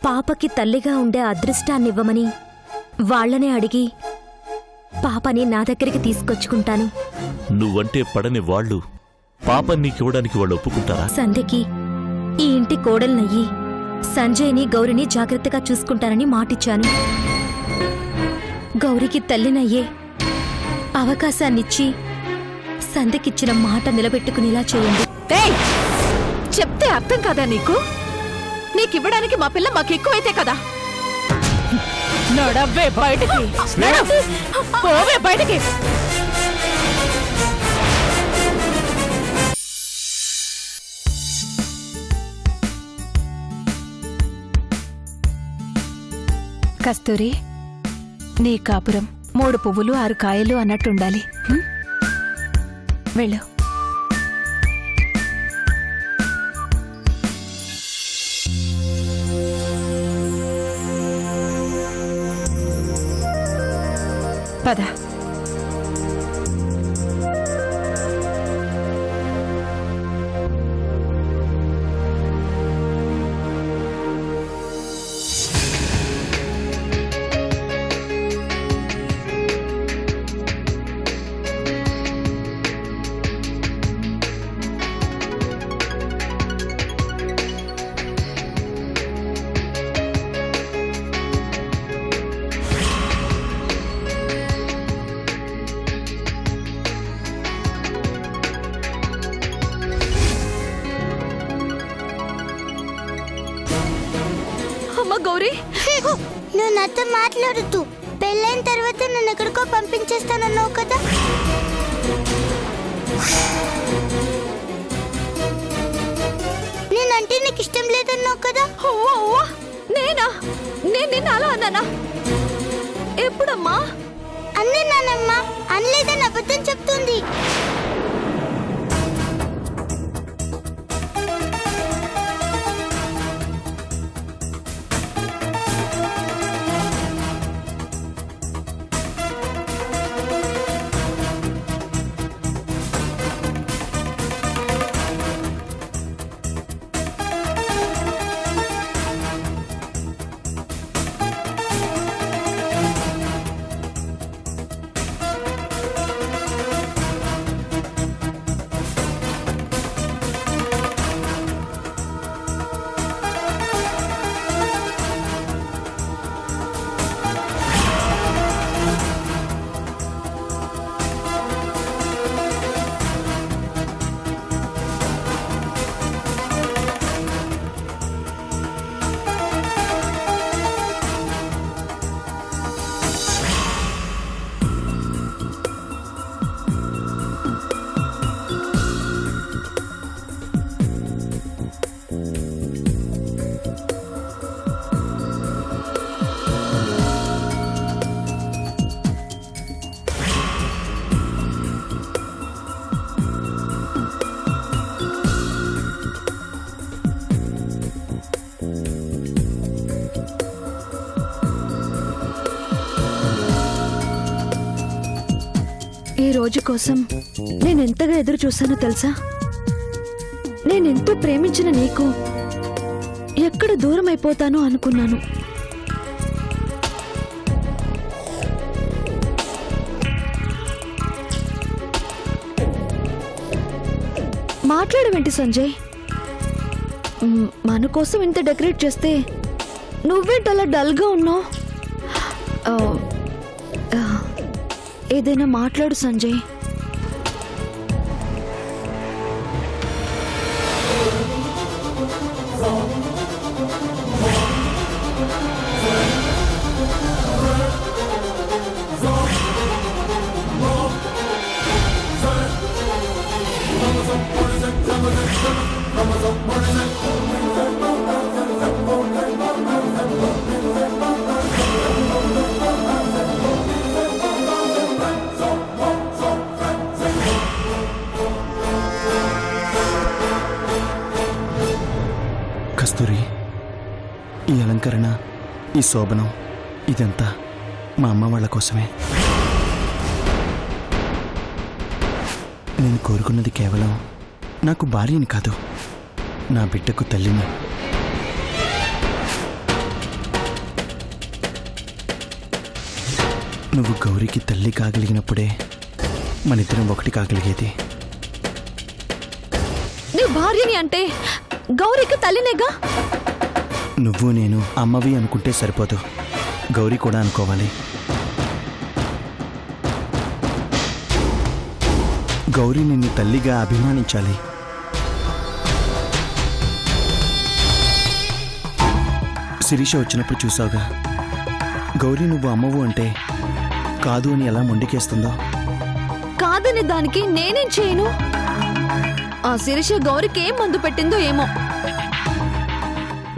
పాపకి తల్లిగా ఉండే అదృష్టాన్నివ్వమని వాళ్లనే అడిగి పాపని నా దగ్గరికి తీసుకొచ్చుకుంటాను. నువ్వంటే పడని వాళ్ళు పాపని నీకివ్వడానికి వాళ్ళు ఒప్పుకుంటారా? సంధ్యకి ఈ ఇంటి కోడల్నయ్యి సంజయ్ని గౌరిని జాగ్రత్తగా చూసుకుంటానని మాటిచ్చాను. గౌరికి తల్లినయ్యే అవకాశాన్నిచ్చి సంధ్యకిచ్చిన మాట నిలబెట్టుకునేలా చేయండి. చెప్తే అర్థం కాదా నీకు? నీకివ్వడానికి మా పిల్ల మాకెక్కువైతే కదా. నడవే బయటికి, పోవే బయటికి. కస్తూరి, నీ కాపురం 3 పువ్వులు 6 కాయలు అన్నట్టుండాలి. వెళ్ళు. పద. గౌరీ, నువ్వు నాతో మాట్లాడుతూ పెళ్ళైన తర్వాత నన్ను ఎక్కడికో పంపించేస్తానన్నావు కదా. నేనంటే నీకు ఇష్టం లేదన్నావు కదా. నేనా? నేను నిన్న అలా అన్నానా? ఎప్పుడమ్మా అన్నానమ్మా? అనలేదని అబద్ధం చెప్తుంది. ఈ రోజు కోసం నేనెంతగా ఎదురు చూశానో తెలుసా? నేనెంతో ప్రేమించిన నీకు ఎక్కడ దూరం అయిపోతానో అనుకున్నాను. మాట్లాడవేంటి సంజయ్? మన కోసం ఇంత డెకరేట్ చేస్తే నువ్వేంటలా డల్గా ఉన్నావు? ఏదైనా మాట్లాడు సంజయ్. కస్తూరి, ఈ అలంకరణ, ఈ శోభనం, ఇదంతా మా అమ్మ వాళ్ళ కోసమే. నేను కోరుకున్నది కేవలం నాకు భార్యని కాదు, నా బిడ్డకు తల్లిని. నువ్వు గౌరీకి తల్లి కాగలిగినప్పుడే మనిద్దరం ఒకటి కాగలిగేది. నీ భార్యని అంటే గౌరీకి తల్లినేగా. నువ్వు నేను అమ్మవి అనుకుంటే సరిపోదు, గౌరీ కూడా అనుకోవాలి. గౌరీ నిన్ను తల్లిగా అభిమానించాలి. శిరీష వచ్చినప్పుడు చూసావుగా, గౌరీ నువ్వు అమ్మవు అంటే కాదు అని ఎలా మొండికేస్తుందో. కాదని దానికి నేనేం చేయను? ఆ శిరీష గౌరికి ఏం మందు పెట్టిందో ఏమో.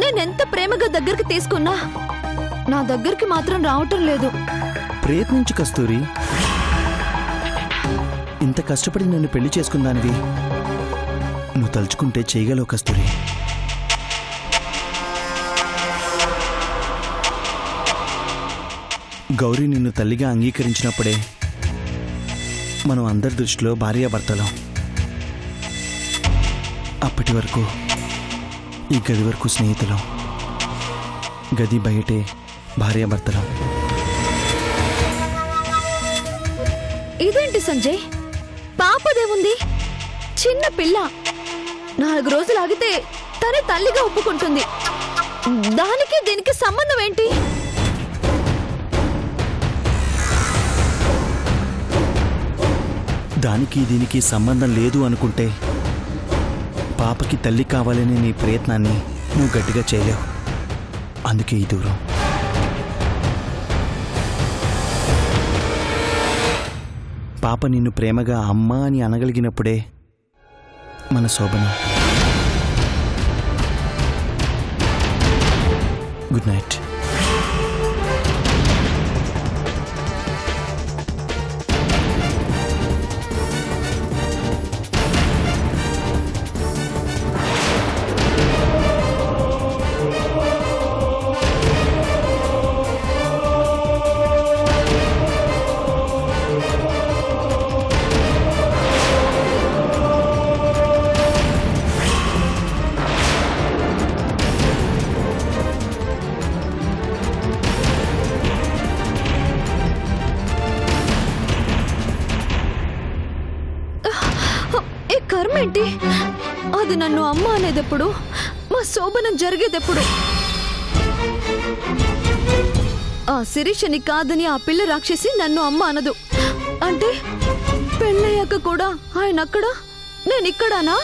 నేనెంత ప్రేమగా దగ్గరికి తీసుకున్నా నా దగ్గరికి మాత్రం రావటం లేదు. ప్రయత్నించు కస్తూరి. ఇంత కష్టపడి నన్ను పెళ్లి చేసుకుందానివి నువ్వు తలుచుకుంటే చేయగలవు కస్తూరి. గౌరీ నిన్ను తల్లిగా అంగీకరించినప్పుడే మనం అందరి దృష్టిలో భార్యాభర్తలం. అప్పటి వరకు ఈ గది వరకు స్నేహితులం, గది బయటే భార్యాభర్తలం. ఇదేంటి సంజయ్, పాపదేముంది? చిన్న పిల్ల. 4 రోజులు ఆగితే తనే తల్లిగా ఒప్పుకుంటుంది. దానికి దీనికి సంబంధం ఏంటి? దానికి దీనికి సంబంధం లేదు అనుకుంటే పాపకి తల్లి కావాలనే నీ ప్రయత్నాన్ని నువ్వు గట్టిగా చేయలేవు. అందుకే ఈ దూరం. పాప నిన్ను ప్రేమగా అమ్మా అని అనగలిగినప్పుడే మన శోభనం. Good night. కర్మేంటి? అది నన్ను అమ్మ అనేదెప్పుడు? మా శోభనం జరిగేదెప్పుడు? ఆ శిరీషని కాదని ఆ పిల్ల రాక్షసి నన్ను అమ్మ అనదు అంటే పెళ్ళయ్యాక కూడా ఆయన అక్కడ, నేనిక్కడానా?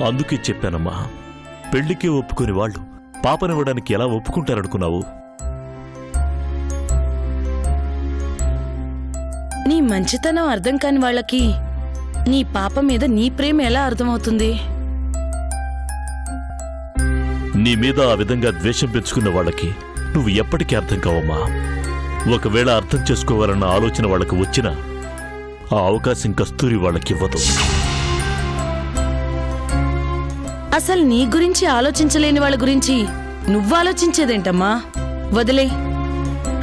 అందుకే చెప్పానమ్మా, పెళ్లికే ఒప్పుకుని వాళ్ళు పాపనివ్వడానికి ఎలా ఒప్పుకుంటారనుకున్నావు? నీ మంచితనం అర్థం కాని వాళ్ళకి నీ పాప మీద నీ ప్రేమ ఎలా అర్థమవుతుంది? నీ మీద ఆ విధంగా ద్వేషం పెంచుకున్న వాళ్ళకి నువ్వు ఎప్పటికీ అర్థం కావమ్మా. ఒకవేళ అర్థం చేసుకోవాలన్న ఆలోచన వాళ్ళకి వచ్చినా ఆ అవకాశం కస్తూరి వాళ్ళకివ్వదు. అసలు నీ గురించి ఆలోచించలేని వాళ్ళ గురించి నువ్వు ఆలోచించేదేంటమ్మా? వదిలే,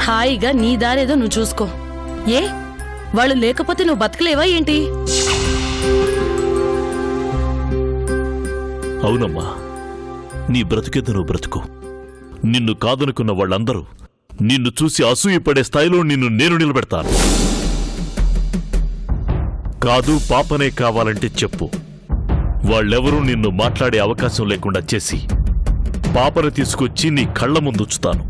హాయిగా నీ దారేదో నువ్వు చూసుకో. ఏ వాళ్ళు లేకపోతే నువ్వు బతకలేవా ఏంటి? అవునమ్మా, నీ బ్రతుకేదో నువ్వు బ్రతుకు. నిన్ను కాదనుకున్న వాళ్ళందరూ నిన్ను చూసి అసూయపడే స్థాయిలో నిన్ను నేను నిలబెడతాను. కాదు పాపనే కావాలంటే చెప్పు. వాళ్ళెవరూ నిన్ను మాట్లాడే అవకాశం లేకుండా చేసి పాపని తీసుకొచ్చి నీ కళ్ళ ముందుంచుతాను.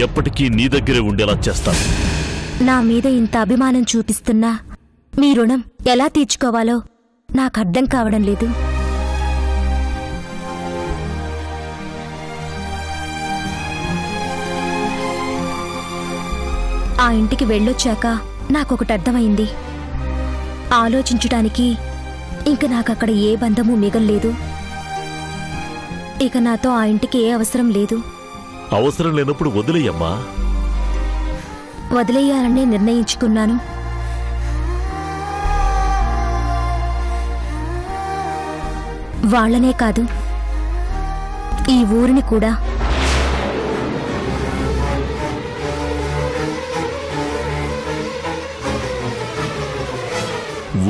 ఎప్పటికీ నీ దగ్గరే ఉండేలా చేస్తాను. నా మీద ఇంత అభిమానం చూపిస్తున్నా మీ రుణం ఎలా తీర్చుకోవాలో నాకు అర్థం కావడం లేదు. ఆ ఇంటికి వెళ్ళొచ్చాక నాకొకటి అర్థమైంది. ఆలోచించటానికి ఇంక నాకక్కడ ఏ బంధము మిగల్లేదు. ఇక నాతో ఆ ఇంటికి ఏ అవసరం లేదు. అవసరం లేనప్పుడు వదిలేయమ్మా. వదిలేయాలనే నిర్ణయించుకున్నాను. వాళ్ళనే కాదు, ఈ ఊరిని కూడా.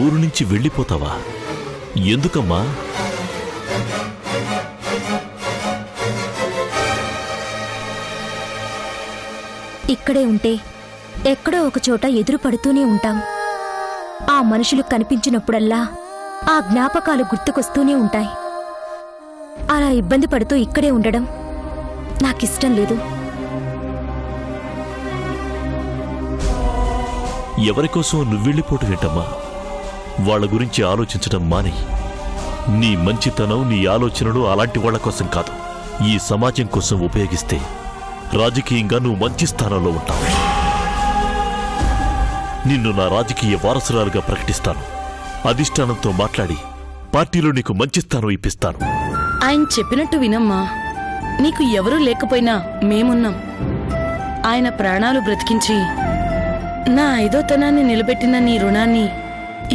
ఊరు నుంచి వెళ్ళిపోతావా? ఎందుకమ్మా? ఇక్కడే ఉంటే ఎక్కడో ఒక చోట ఎదురు పడుతూనే ఉంటాం. ఆ మనుషులు కనిపించినప్పుడల్లా ఆ జ్ఞాపకాలు గుర్తుకొస్తూనే ఉంటాయి. అలా ఇబ్బంది పడుతూ ఇక్కడే ఉండడం నాకిష్టం లేదు. ఎవరికోసం నువ్వెళ్ళిపోవటం ఏంటమ్మా? వాళ్ళ గురించి ఆలోచించడం మాని. నీ మంచితనం, నీ ఆలోచనలు అలాంటి వాళ్ల కోసం కాదు, ఈ సమాజం కోసం ఉపయోగిస్తే రాజకీయంగా నువ్వు మంచి స్థానంలో ఉంటావు. నిన్ను నా రాజకీయ వారసురాలుగా ప్రకటిస్తాను. అధిష్టానంతో మాట్లాడి పార్టీలో నీకు మంచి స్థానం ఇప్పిస్తాను. ఆయన చెప్పినట్టు వినమ్మా. నీకు ఎవరూ లేకపోయినా మేమున్నాం. ఆయన ప్రాణాలు బ్రతికించి నా ఐదోతనాన్ని నిలబెట్టిన నీ రుణాన్ని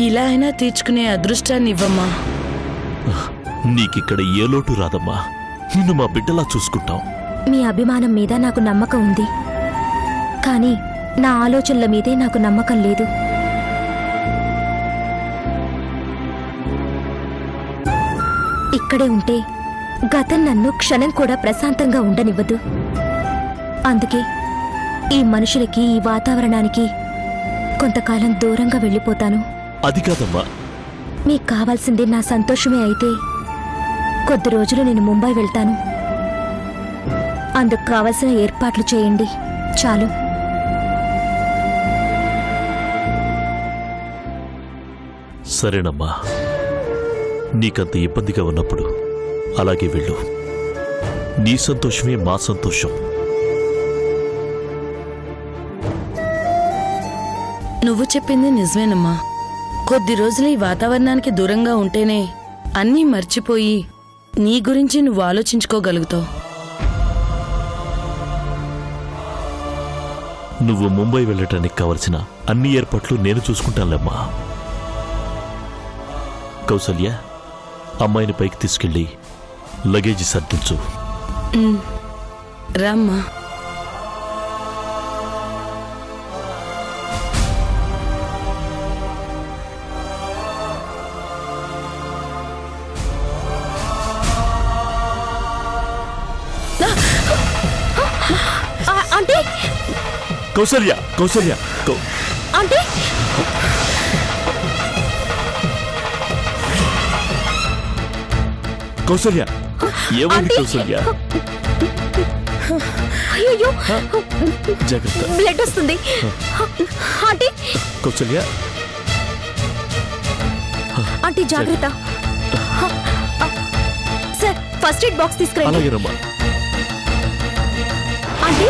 ఇలా అయినా తీర్చుకునే అదృష్టాన్ని ఇవ్వమ్మా. నీకిక్కడ ఏ లోటు రాదమ్మా. నిన్ను మా బిడ్డలా చూసుకుంటాం. మీ అభిమానం మీద నాకు నమ్మకం ఉంది, కానీ నా ఆలోచనల మీదే నాకు నమ్మకం లేదు. ఇక్కడే ఉంటే గతం నన్ను క్షణం కూడా ప్రశాంతంగా ఉండనివ్వదు. అందుకే ఈ మనుషులకి, ఈ వాతావరణానికి కొంతకాలం దూరంగా వెళ్ళిపోతాను. అది కాదమ్మా. మీకు కావాల్సింది నా సంతోషమే అయితే కొద్ది రోజులు నేను ముంబై వెళ్తాను. అందుకు కావలసిన ఏర్పాట్లు చేయండి, చాలు. సరేనమ్మా, నీకంత ఇబ్బందిగా ఉన్నప్పుడు అలాగే వెళ్ళు. నీ సంతోషమే మా సంతోషం. నువ్వు చెప్పింది నిజమేనమ్మా. కొద్ది రోజులు ఈ వాతావరణానికి దూరంగా ఉంటేనే అన్నీ మర్చిపోయి నీ గురించి నువ్వు ఆలోచించుకోగలుగుతావు. నువ్వు ముంబై వెళ్ళటానికి కావలసిన అన్ని ఏర్పాట్లు నేను చూసుకుంటానులేమ్మా. కౌసల్య, అమ్మాయిని పైకి తీసుకెళ్ళి లగేజీ సర్దించు. రామ్మా. అంటే కౌసల్య, కౌసల్య, అంటే కౌసల్య, ఏమైంది కౌసల్య? అయ్యో, జాగ్రత్త. బ్లడ్ వస్తుంది. ఆంటీ, కౌసల్య, ఆంటీ జాగ్రత్త. సార్, ఫస్ట్ ఎయిడ్ బాక్స్ తీసుకురండి. అలాగేనమ్మా. ఆంటీ,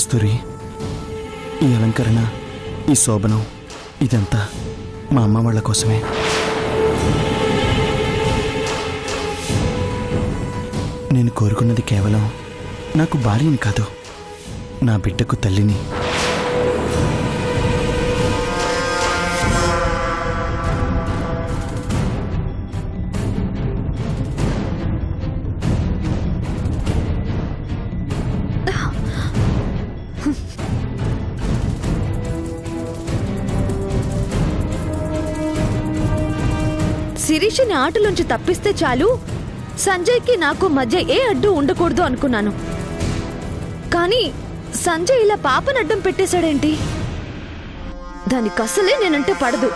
కస్తూరి, ఈ అలంకరణ, ఈ శోభనం ఇదంతా మా అమ్మ వాళ్ళ కోసమే. నేను కోరుకున్నది కేవలం నాకు భార్యని కాదు, నా బిడ్డకు తల్లిని. శిరీషని ఆటలోంచి తప్పిస్తే చాలు, సంజయ్కి నాకు మధ్య ఏ అడ్డు ఉండకూడదు అనుకున్నాను. కానీ సంజయ్ ఇలా పాపను అడ్డం పెట్టేశాడేంటి? దానికి అసలే నేనంటే పడదు.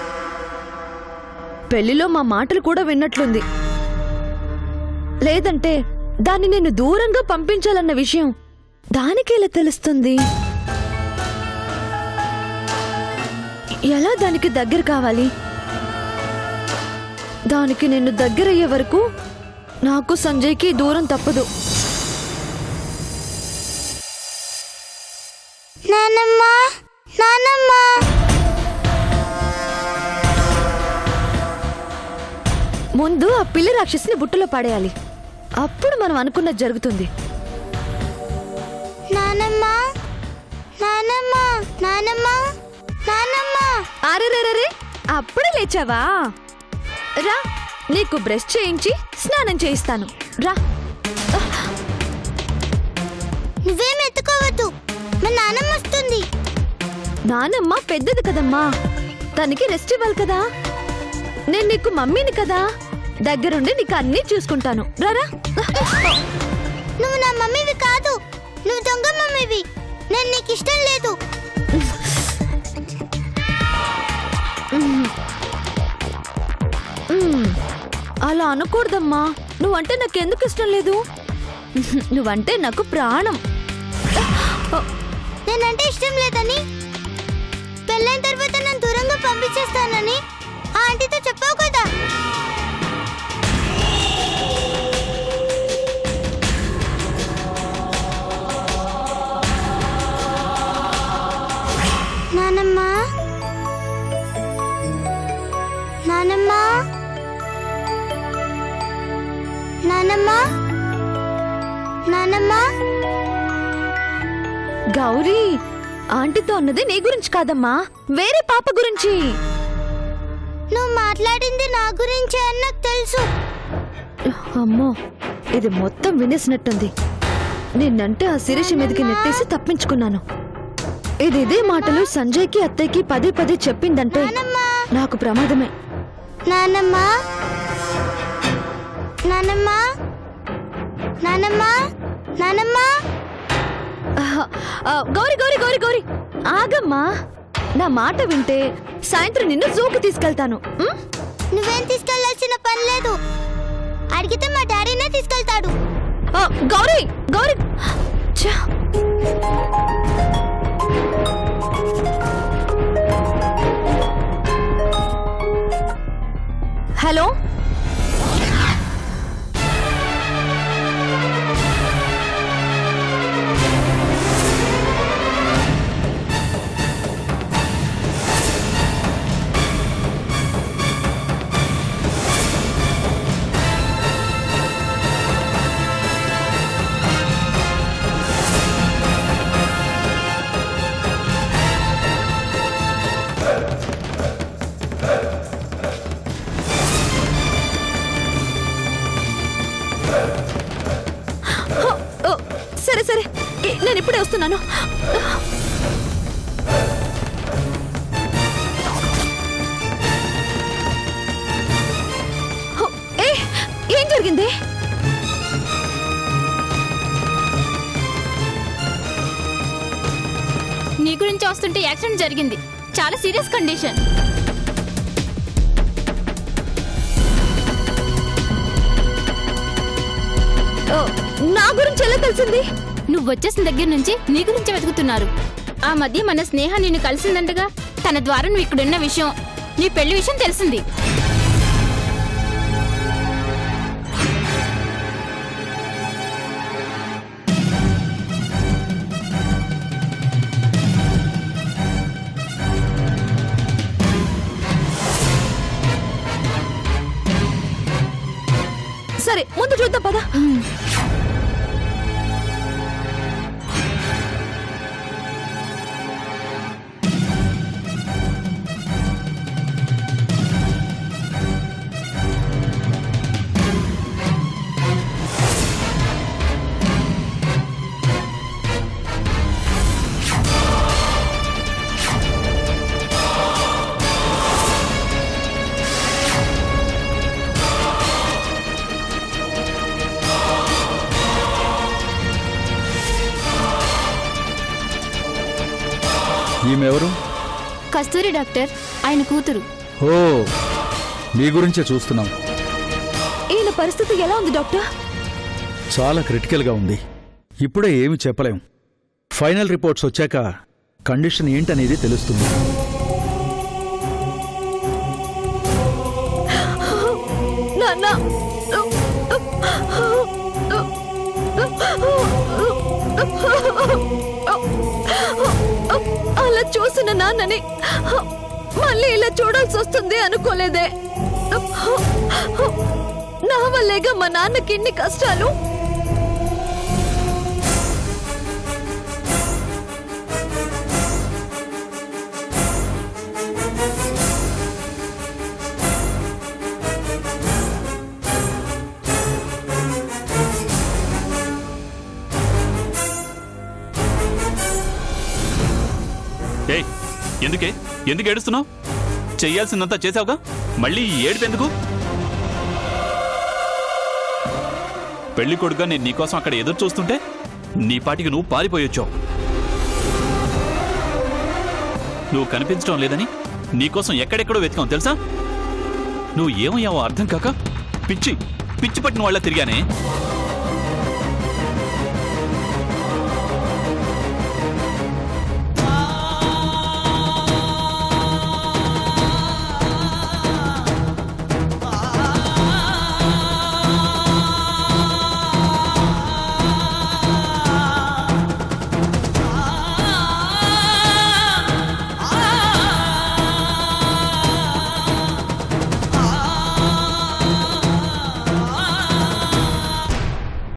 పెళ్లిలో మా మాటలు కూడా విన్నట్లుంది. లేదంటే దాన్ని నేను దూరంగా పంపించాలన్న విషయం దానికేలా తెలుస్తుంది? ఎలా దానికి దగ్గర కావాలి? దానికి నిన్ను దగ్గరయ్యే వరకు నాకు సంజయ్కి దూరం తప్పదు. నానమ్మా, నానమ్మా. ముందు ఆ పిల్లి రాక్షసిని బుట్టలో పడేయాలి. అప్పుడు మనం అనుకున్నది జరుగుతుంది. నానమ్మా, నానమ్మా, నానమ్మా, నానమ్మా. అరెరెరెరే, అప్పుడే లేచావా? రా, నీకు బ్రష్ చేయించి స్నానం చేయిస్తాను. రా. నువ్వేం ఎత్తుకోవద్దు, మా నానమ్మ వస్తుంది. నానమ్మ పెద్దది కదమ్మా, తనకి రెస్ట్ ఇవ్వాలి కదా. నేను నీకు మమ్మీని కదా, దగ్గరుండి నీకు అన్నీ చూసుకుంటాను. రారా. నువ్వు నా మమ్మీవి కాదు, నువ్వు దొంగ మమ్మీవి. నేను నీకు ఇష్టం లేదు. అలా అనకూడదమ్మా. నువ్వంటే నాకెందుకు ఇష్టం లేదు? నువ్వంటే నాకు ప్రాణం. నేనంటే ఇష్టం లేదని, పెళ్ళైన తర్వాత నన్ను దూరంగా పంపించేస్తానని ఆ ఆంటీతో చెప్పావు కదా. నానమ్మా, నానమ్మా, నానమ్మా, నానమ్మా. గౌరీ, ఆంటీతో అన్నది నీ గురించి కాదమ్మా, వేరే పాప గురించి. నువ్వు మాట్లాడింది నా గురించే అని నాకు తెలుసు. అమ్మో, ఇది మొత్తం వినేసినట్టుంది. నిన్నంటే ఆ శిరీష మీదకి నెట్టేసి తప్పించుకున్నాను. ఇదే మాటలు సంజయ్కి అత్తయ్యకి పదే పదే చెప్పిందంటే నాకు ప్రమాదమే. నానమ్మా, నానమ్మా, నానమ్మా, నానమ్మా. గౌరీ గౌరీ గౌరీ గౌరీ, ఆగమ్మా. నా మాట వింటే సాయంత్రం నిన్ను జూకి తీసుకెళ్తాను. నువ్వేం తీసుకెళ్లాల్సిన పని లేదు, అడిగితే మా డాడీనే తీసుకెళ్తాడు. గౌరీ గౌరీ. హలో, సరే సరే, నేను ఇప్పుడే వస్తున్నాను. ఏం జరిగింది? నీ గురించి వస్తుంటే యాక్సిడెంట్ జరిగింది, చాలా సీరియస్ కండిషన్. నా గురించి ఎలా తెలిసింది? నువ్వు వచ్చేసిన దగ్గర నుంచి నీ గురించి వెతుకుతున్నారు. ఆ మధ్య మన స్నేహ నిన్ను కలిసిందంటగా, తన ద్వారా నువ్వు ఇక్కడున్న విషయం, నీ పెళ్లి విషయం తెలిసింది. లోపల చూద్దాం పద. ఈమెవరు? కస్తూరి డాక్టర్, ఆయన కూతురు. ఓ, మీ గురించే చూస్తున్నాం. ఈయన పరిస్థితి ఎలా ఉంది డాక్టర్? చాలా క్రిటికల్గా ఉంది. ఇప్పుడే ఏమి చెప్పలేం. ఫైనల్ రిపోర్ట్స్ వచ్చాక కండిషన్ ఏంటనేది తెలుస్తుంది. నాన్న, అలా చూసిన నాన్నని మళ్ళీ ఇలా చూడాల్సి వస్తుంది అనుకోలేదే. నా వల్లేగా మా నాన్నకి ఇన్ని కష్టాలు. ఎందుకు ఏడుస్తున్నావు? చెయ్యాల్సిందంతా చేసావుగా, మళ్ళీ ఏడుపెందుకు? పెళ్లి కొడుగా నేను నీకోసం అక్కడ ఎదురు చూస్తుంటే నీ పాటికి నువ్వు పారిపోయొచ్చావు. నువ్వు కనిపించడం లేదని నీకోసం ఎక్కడెక్కడో వెతికావు తెలుసా? నువ్వు ఏమయ్యావో అర్థం కాక పిచ్చి పట్టిన వాళ్ళ తిరిగానే.